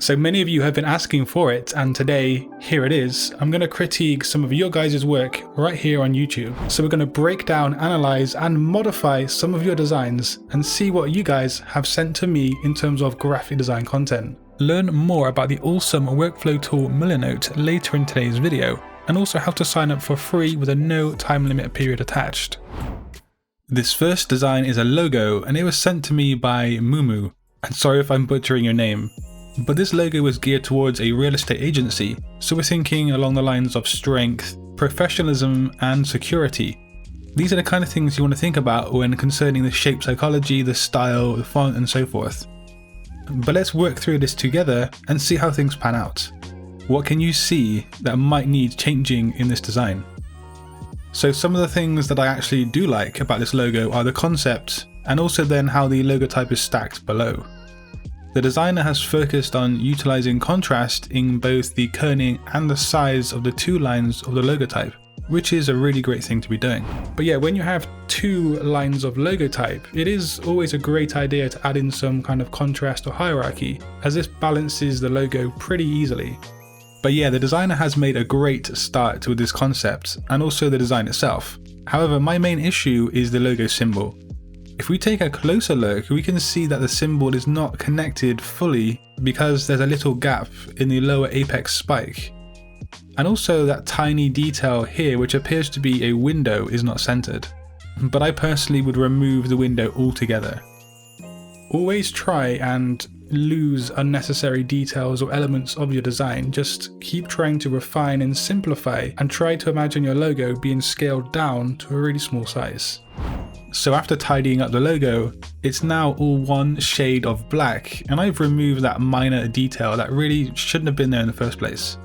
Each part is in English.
So many of you have been asking for it, and today, here it is. I'm going to critique some of your guys' work right here on YouTube. So we're going to break down, analyze, and modify some of your designs and see what you guys have sent to me in terms of graphic design content. Learn more about the awesome workflow tool Milanote later in today's video, and also how to sign up for free with a no time limit period attached. This first design is a logo, and it was sent to me by Mumu. And sorry if I'm butchering your name. But this logo was geared towards a real estate agency, so we're thinking along the lines of strength, professionalism, and security. These are the kind of things you want to think about when concerning the shape psychology, the style, the font, and so forth. But let's work through this together and see how things pan out. What can you see that might need changing in this design? So some of the things that I actually do like about this logo are the concept, and also then how the logo type is stacked below. The designer has focused on utilizing contrast in both the kerning and the size of the two lines of the logo type, which is a really great thing to be doing. But yeah, when you have two lines of logo type, it is always a great idea to add in some kind of contrast or hierarchy, as this balances the logo pretty easily. But yeah, the designer has made a great start with this concept, and also the design itself. However, my main issue is the logo symbol. If we take a closer look, we can see that the symbol is not connected fully because there's a little gap in the lower apex spike. And also that tiny detail here, which appears to be a window, is not centered. But I personally would remove the window altogether. Always try and lose unnecessary details or elements of your design. Just keep trying to refine and simplify, and try to imagine your logo being scaled down to a really small size. So after tidying up the logo, it's now all one shade of black, and I've removed that minor detail that really shouldn't have been there in the first place.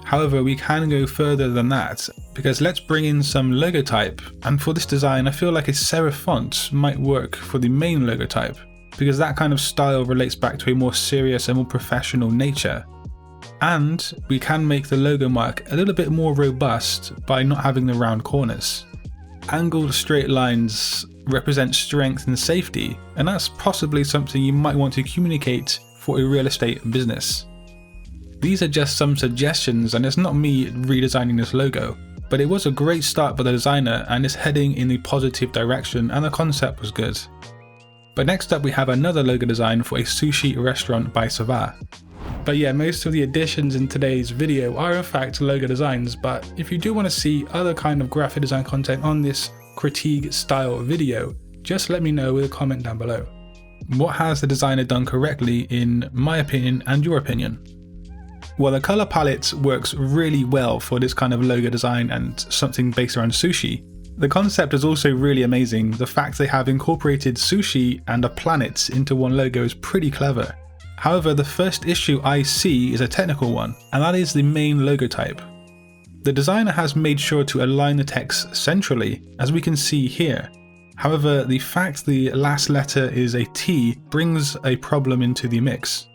However, we can go further than that, because let's bring in some logo type, and for this design I feel like a serif font might work for the main logo type, because that kind of style relates back to a more serious and more professional nature. And we can make the logo mark a little bit more robust by not having the round corners. Angled straight lines represent strength and safety, and that's possibly something you might want to communicate for a real estate business. These are just some suggestions, and it's not me redesigning this logo, but it was a great start by the designer and is heading in the positive direction, and the concept was good. But next up we have another logo design for a sushi restaurant by Sava. But yeah, most of the additions in today's video are in fact logo designs, but if you do want to see other kind of graphic design content on this critique style video, just let me know with a comment down below. What has the designer done correctly in my opinion and your opinion? Well, the color palette works really well for this kind of logo design and something based around sushi. The concept is also really amazing. The fact they have incorporated sushi and a planet into one logo is pretty clever. However, the first issue I see is a technical one, and that is the main logo type. The designer has made sure to align the text centrally, as we can see here. However, the fact the last letter is a T brings a problem into the mix.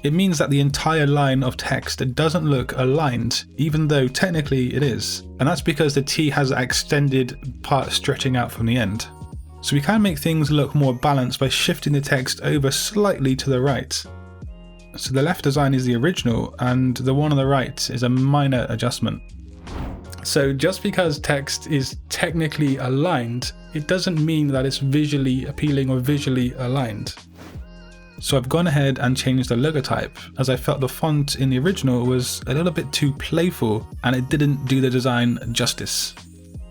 It means that the entire line of text doesn't look aligned, even though technically it is. And that's because the T has an extended part stretching out from the end. So we can make things look more balanced by shifting the text over slightly to the right. So the left design is the original, and the one on the right is a minor adjustment. So just because text is technically aligned, it doesn't mean that it's visually appealing or visually aligned. So I've gone ahead and changed the logo type, as I felt the font in the original was a little bit too playful and it didn't do the design justice.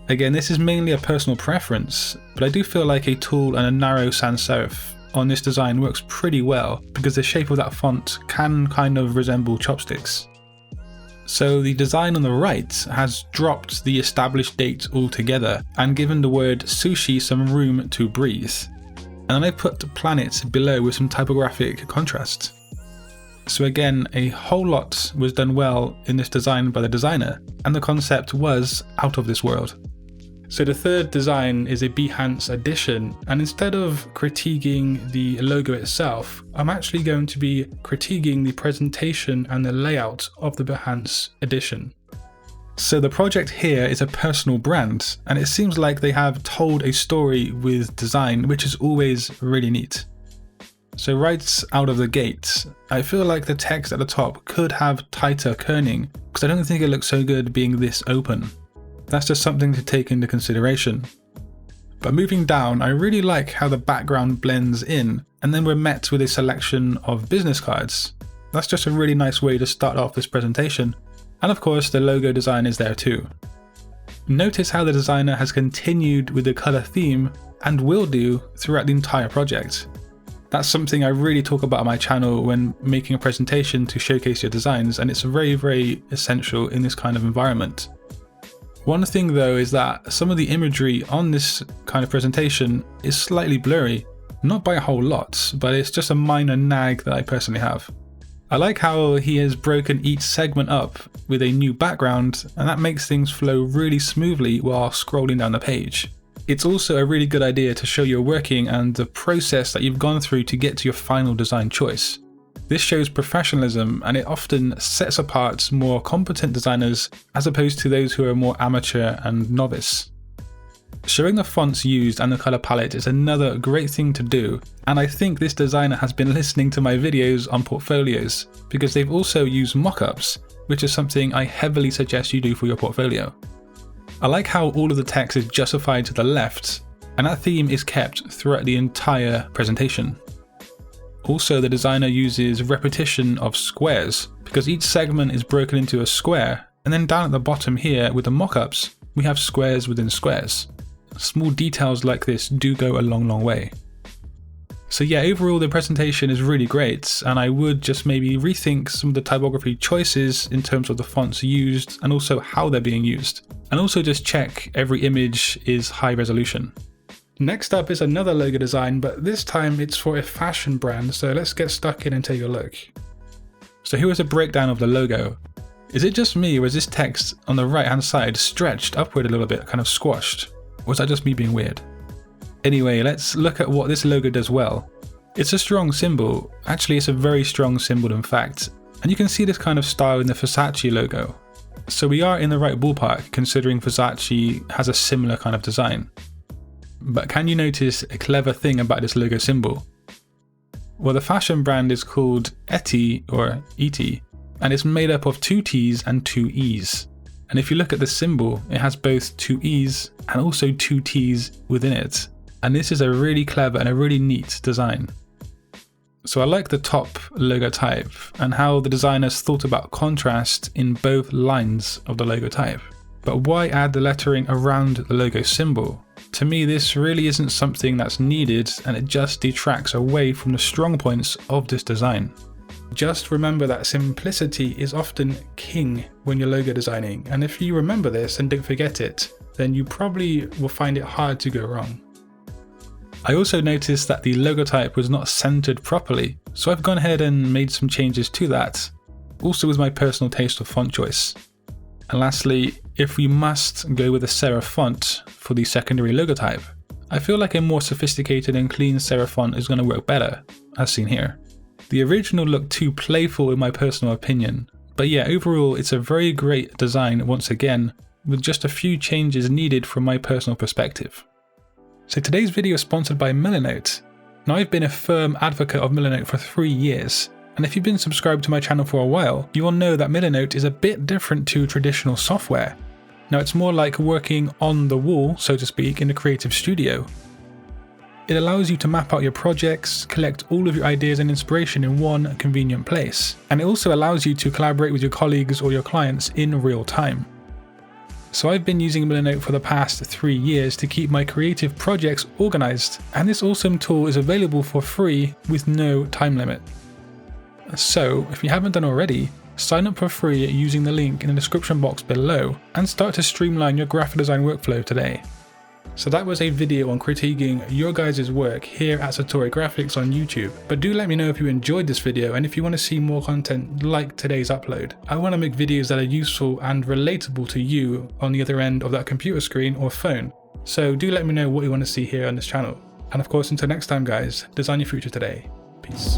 Again, this is mainly a personal preference, but I do feel like a tall and a narrow sans serif on this design works pretty well, because the shape of that font can kind of resemble chopsticks. So the design on the right has dropped the established date altogether and given the word sushi some room to breathe. And then I put planet below with some typographic contrast. So again, a whole lot was done well in this design by the designer, and the concept was out of this world. So the third design is a Behance edition, and instead of critiquing the logo itself, I'm actually going to be critiquing the presentation and the layout of the Behance edition. So the project here is a personal brand, and it seems like they have told a story with design, which is always really neat. So right out of the gate, I feel like the text at the top could have tighter kerning, because I don't think it looks so good being this open. That's just something to take into consideration. But moving down, I really like how the background blends in, and then we're met with a selection of business cards. That's just a really nice way to start off this presentation. And of course, the logo design is there too. Notice how the designer has continued with the color theme and will do throughout the entire project. That's something I really talk about on my channel when making a presentation to showcase your designs, and it's very, very essential in this kind of environment. One thing though is that some of the imagery on this kind of presentation is slightly blurry, not by a whole lot, but it's just a minor nag that I personally have. I like how he has broken each segment up with a new background, and that makes things flow really smoothly while scrolling down the page. It's also a really good idea to show your working and the process that you've gone through to get to your final design choice. This shows professionalism, and it often sets apart more competent designers as opposed to those who are more amateur and novice. Showing the fonts used and the color palette is another great thing to do, and I think this designer has been listening to my videos on portfolios, because they've also used mockups, which is something I heavily suggest you do for your portfolio. I like how all of the text is justified to the left, and that theme is kept throughout the entire presentation. Also, the designer uses repetition of squares, because each segment is broken into a square, and then down at the bottom here with the mockups, we have squares within squares. Small details like this do go a long way. So yeah, overall the presentation is really great, and I would just maybe rethink some of the typography choices in terms of the fonts used and also how they're being used. And also just check every image is high resolution. Next up is another logo design, but this time it's for a fashion brand, so let's get stuck in and take a look. So here is a breakdown of the logo. Is it just me, or is this text on the right hand side stretched upward a little bit, kind of squashed? Or is that just me being weird? Anyway, let's look at what this logo does well. It's a strong symbol. Actually, it's a very strong symbol in fact, and you can see this kind of style in the Versace logo. So we are in the right ballpark considering Versace has a similar kind of design. But can you notice a clever thing about this logo symbol? Well, the fashion brand is called Eti or Eti, and it's made up of 2 T's and 2 E's. And if you look at the symbol, it has both 2 E's and also 2 T's within it. And this is a really clever and a really neat design. So I like the top logo type and how the designers thought about contrast in both lines of the logo type. But why add the lettering around the logo symbol? To me, this really isn't something that's needed, and it just detracts away from the strong points of this design. Just remember that simplicity is often king when you're logo designing, and if you remember this and don't forget it, then you probably will find it hard to go wrong. I also noticed that the logo type was not centered properly, so I've gone ahead and made some changes to that, also with my personal taste of font choice. And lastly, if we must go with a serif font for the secondary logo type, I feel like a more sophisticated and clean serif font is going to work better, as seen here. The original looked too playful in my personal opinion, but yeah, overall it's a very great design once again, with just a few changes needed from my personal perspective. So today's video is sponsored by Milanote. Now I've been a firm advocate of Milanote for 3 years, and if you've been subscribed to my channel for a while, you will know that Milanote is a bit different to traditional software. Now it's more like working on the wall, so to speak, in a creative studio. It allows you to map out your projects, collect all of your ideas and inspiration in one convenient place, and it also allows you to collaborate with your colleagues or your clients in real time. So I've been using Milanote for the past 3 years to keep my creative projects organized, and this awesome tool is available for free with no time limit. So if you haven't done already, sign up for free using the link in the description box below and start to streamline your graphic design workflow today. So that was a video on critiquing your guys' work here at Satori Graphics on YouTube. But do let me know if you enjoyed this video and if you want to see more content like today's upload. I want to make videos that are useful and relatable to you on the other end of that computer screen or phone. So do let me know what you want to see here on this channel. And of course, until next time guys, design your future today. Peace.